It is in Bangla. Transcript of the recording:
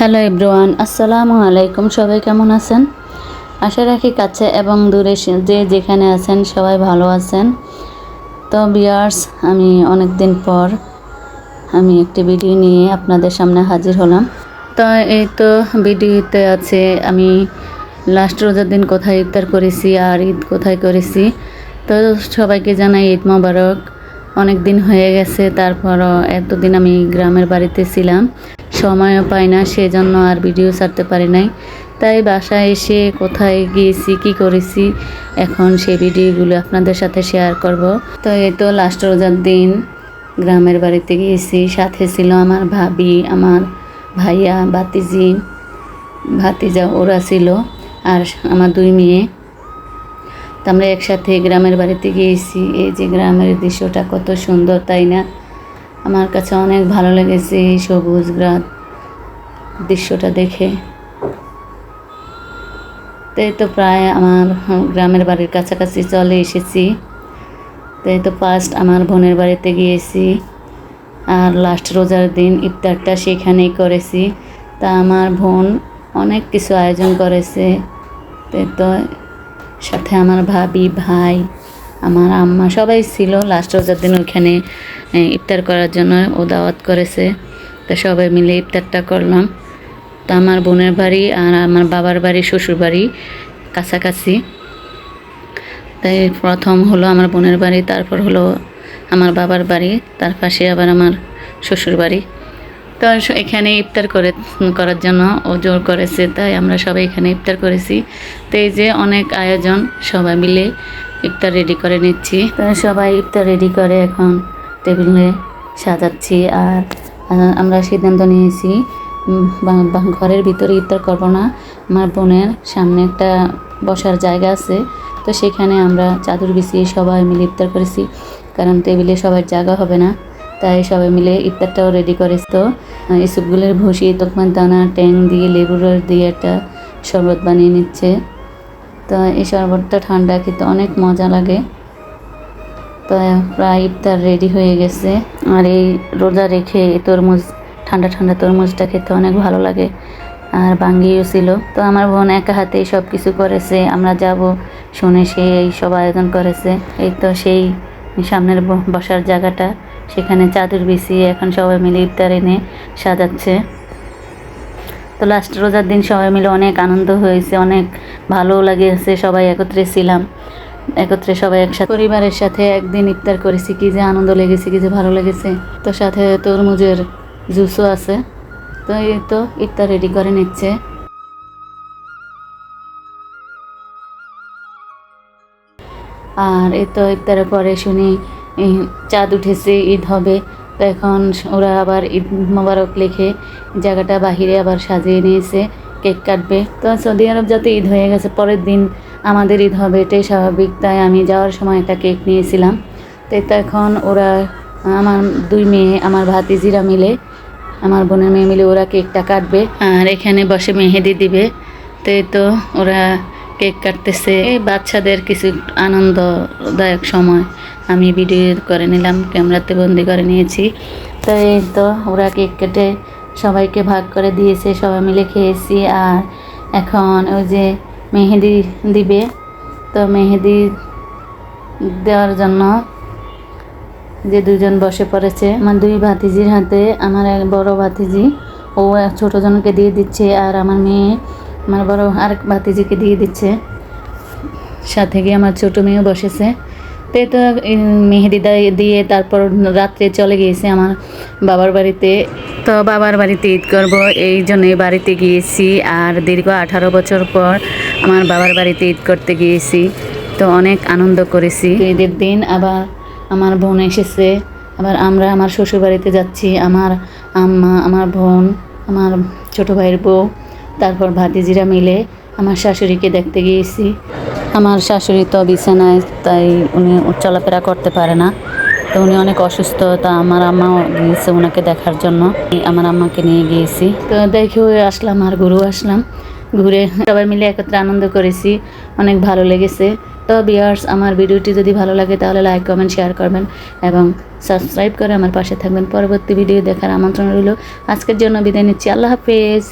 হ্যালো এভরিওয়ান, আসসালামু আলাইকুম। সবাই কেমন আছেন? আশা রাখি কাছে এবং দূরে যে যেখানে আছেন সবাই ভালো আছেন। তো ভিউয়ার্স, আমি অনেক দিন পর একটি ভিডিও নিয়ে আপনাদের সামনে হাজির হলাম। তো এই তো ভিডিওতে আছে আমি লাস্ট রোজার দিন কোথায় ইফতার করেছি আর ঈদ কোথায় করেছি। তো সবাইকে জানাই ঈদ মোবারক। অনেক দিন হয়ে গেছে, তারপরও এতদিন আমি গ্রামের বাড়িতে ছিলাম, সময়ও পাই না, সেজন্য আর ভিডিও ছাড়তে পারি নাই। তাই বাসায় এসে কোথায় গিয়েছি কী করেছি এখন সেই ভিডিওগুলো আপনাদের সাথে শেয়ার করব। তো এই তো লাস্ট রোজার দিন গ্রামের বাড়িতে গিয়েছি, সাথে ছিল আমার ভাবি, আমার ভাইয়া, ভাতিজা ওরা ছিল, আর আমার 2 মেয়ে। তো আমরা একসাথে গ্রামের বাড়িতে গিয়েছি। এই যে গ্রামের দৃশ্যটা কত সুন্দর, তাই না? আমার কাছে অনেক ভালো লেগেছে এই সবুজ গ্রাম দৃশ্যটা দেখে। তো এই তো প্রায় আমার গ্রামের বাড়ির কাছাকাছি চলে এসেছি। তো এই তো ফার্স্ট আমার বোনের বাড়িতে গিয়েছি, আর লাস্ট রোজার দিন ইফতারটা সেখানেই করেছি। তা আমার বোন অনেক কিছু আয়োজন করেছে। তো সাথে আমার ভাবি, ভাই, আমার আম্মা সবাই ছিল লাস্ট রোজার দিন ওইখানে ইফতার করার জন্য ও দাওয়াত করেছে। তো সবাই মিলে ইফতারটা করলাম। তো আমার বোনের বাড়ি আর আমার বাবার বাড়ি, শ্বশুর বাড়ি কাছাকাছি। তাই প্রথম হলো আমার বোনের বাড়ি, তারপর হলো আমার বাবার বাড়ি, তার পাশে আবার আমার শ্বশুর বাড়ি। তো এখানে ইফতার করার জন্য ও জোর করেছে, তাই আমরা সবাই এখানে ইফতার করেছি। তো এই যে অনেক আয়োজন, সবাই মিলে ইফতার রেডি করে নিচ্ছি। তো সবাই ইফতার রেডি করে এখন টেবিলে সাজাচ্ছি। আর আমরা সিদ্ধান্ত নিয়েছি ঘরের ভিতরে ইফতার করব না, আমার বোনের সামনে একটা বসার জায়গা আছে, তো সেখানে আমরা চাদর বিছিয়ে সবাই মিলে ইফতার করেছি, কারণ টেবিলে সবার জায়গা হবে না। তাই সবাই মিলে ইফতারটাও রেডি করেছি। তো ইসবগুলের ভুসি, তকমার দানা, ট্যাং দিয়ে লেবুর রস দিয়ে একটা শরবত বানিয়ে নিচ্ছে। তো এই শরবতটা ঠান্ডা খেতে অনেক মজা লাগে। তো প্রায় ইফতার রেডি হয়ে গেছে। আর এই রোজা রেখে তরমুজ, ঠান্ডা ঠান্ডা তরমুজটা খেতে অনেক ভালো লাগে। আর বাঙ্গিও ছিল। তো আমার বোন একা হাতেই সব কিছু করেছে, আমরা যাব শুনে সে এই সব আয়োজন করেছে। এই তো সেই সামনের বসার জায়গাটা, সেখানে চাদর বিছিয়ে এখন সবাই মিলে ইফতার এনে সাজাচ্ছে। তো লাস্ট রোজার দিন সবাই মিলে অনেক আনন্দ হয়েছে, অনেক ভালো লাগেছে, সবাই একত্রে ছিলাম, একত্রে সবাই একসাথে পরিবারের সাথে একদিন ইফতার করেছি। কি যে আনন্দ লেগেছে, কি যে ভালো লেগেছে। তো সাথে তরমুজের জুসও আছে। তো এই তো ইফতার রেডি করে নিচ্ছে। আর এই তো ইফতারের পরে শুনি চাঁদ উঠেছে, ঈদ হবে। তো এখন ওরা আবার ঈদ মোবারক লিখে জায়গাটা বাহিরে আবার সাজিয়ে নিয়েছে, কেক কাটবে। তো সৌদি আরব যাতে ঈদ হয়ে গেছে, পরের দিন আমাদের ঈদ হবে, এটাই স্বাভাবিক। তাই আমি যাওয়ার সময় একটা কেক নিয়েছিলাম। তো এখন ওরা, আমার 2 মেয়ে, আমার ভাতিজিরা মিলে, আমার বোনের মেয়ে মিলে ওরা কেকটা কাটবে আর এখানে বসে মেহেদি দিবে। তো এই তো ওরা কেক কাটতেছে। এই বাচ্চাদের কিছু আনন্দদায়ক সময় আমি ভিডিও করে নিলাম, ক্যামেরাতে বন্দি করে নিয়েছি। তো এই তো ওরা কেক কেটে সবাইকে ভাগ করে দিয়েছে, সবাই মিলে খেয়েছি। আর এখন ওই যে মেহেদি দিবে, তো মেহেদি দেওয়ার জন্য যে 2জন বসে পড়েছে। আমার 2 ভাতিজির হাতে আমার এক বড় ভাতিজি, ও ছোটো জনকে দিয়ে দিচ্ছে, আর আমার মেয়ে আমার বড় আরেক ভাতিজিকে দিয়ে দিচ্ছে। সাথে গিয়ে আমার ছোটো মেয়েও বসেছে। তো এই তো মেহেদি দিয়ে তারপর রাত্রে চলে গিয়েছে আমার বাবার বাড়িতে। তো বাবার বাড়িতে ঈদ করব, এই জন্যই বাড়িতে গিয়েছি। আর দীর্ঘ 18 বছর পর আমার বাবার বাড়িতে ঈদ করতে গিয়েছি। তো অনেক আনন্দ করেছি। ঈদের দিন আবার আমার বোন এসেছে, আবার আমরা আমার শ্বশুরবাড়িতে যাচ্ছি। আমার আম্মা, আমার বোন, আমার ছোটো ভাইয়ের বউ, তারপর ভাতিজিরা মিলে আমার শাশুড়িকে দেখতে গিয়েছি। আমার শাশুড়ি তো বিছানায়, তাই উনি চলাফেরা করতে পারে না, তো উনি অনেক অসুস্থ। তা আমার আম্মাও গিয়েছে ওনাকে দেখার জন্য, আমার আম্মাকে নিয়ে গিয়েছি। তো দেখে আসলাম আর আসলাম, ঘুরে সবাই মিলে একত্রে আনন্দ করেছি, অনেক ভালো লেগেছে। তো ভিউয়ার্স, আমার ভিডিওটি যদি ভালো লাগে তাহলে লাইক, কমেন্ট, শেয়ার করবেন এবং সাবস্ক্রাইব করে আমার পাশে থাকবেন। পরবর্তী ভিডিও দেখার আমন্ত্রণ রইল। আজকের জন্য বিদায় নিচ্ছি। আল্লাহ হাফেজ।